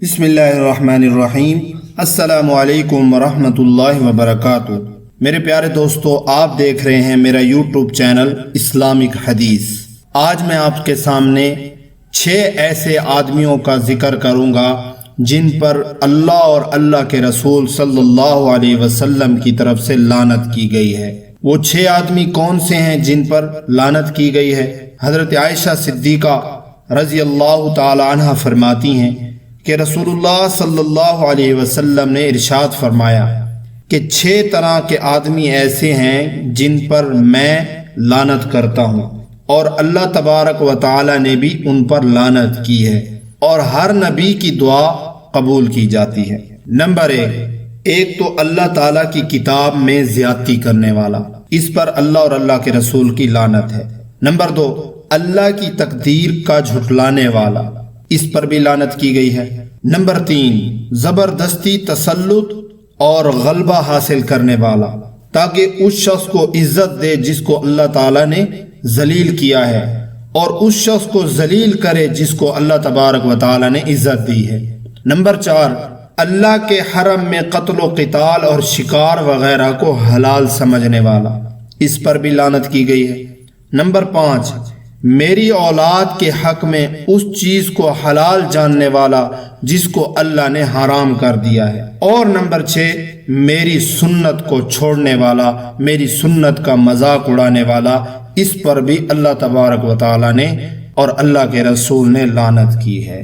بسم اللہ الرحمن الرحیم۔ السلام علیکم ورحمۃ اللہ وبرکاتہ۔ میرے پیارے دوستو، آپ دیکھ رہے ہیں میرا یوٹیوب چینل اسلامک حدیث۔ آج میں آپ کے سامنے 6 ایسے آدمیوں کا ذکر کروں گا جن پر اللہ اور اللہ کے رسول صلی اللہ علیہ وسلم کی طرف سے لعنت کی گئی ہے۔ وہ 6 آدمی کون سے ہیں جن پر لعنت کی گئی ہے؟ حضرت عائشہ صدیقہ رضی اللہ تعالی عنہ فرماتی ہیں کہ رسول اللہ صلی اللہ علیہ وسلم نے ارشاد فرمایا کہ 6 طرح کے آدمی ایسے ہیں جن پر میں لعنت کرتا ہوں، اور اللہ تبارک و تعالی نے بھی ان پر لعنت کی ہے، اور ہر نبی کی دعا قبول کی جاتی ہے۔ نمبر 1 تو اللہ تعالیٰ کی کتاب میں زیادتی کرنے والا، اس پر اللہ اور اللہ کے رسول کی لعنت ہے۔ نمبر 2 اللہ کی تقدیر کا جھٹلانے والا، اس پر بھی لعنت کی گئی ہے۔ نمبر 3 زبردستی تسلط اور غلبہ حاصل کرنے والا، تاکہ اس شخص کو عزت دے جس کو اللہ تعالیٰ نے ذلیل کیا ہے، اور اس شخص کو ذلیل کرے جس کو اللہ تبارک و تعالیٰ نے عزت دی ہے۔ نمبر 4 اللہ کے حرم میں قتل و قتال اور شکار وغیرہ کو حلال سمجھنے والا، اس پر بھی لعنت کی گئی ہے۔ نمبر 5 میری اولاد کے حق میں اس چیز کو حلال جاننے والا جس کو اللہ نے حرام کر دیا ہے۔ اور نمبر 6 میری سنت کو چھوڑنے والا، میری سنت کا مذاق اڑانے والا، اس پر بھی اللہ تبارک و تعالی نے اور اللہ کے رسول نے لعنت کی ہے۔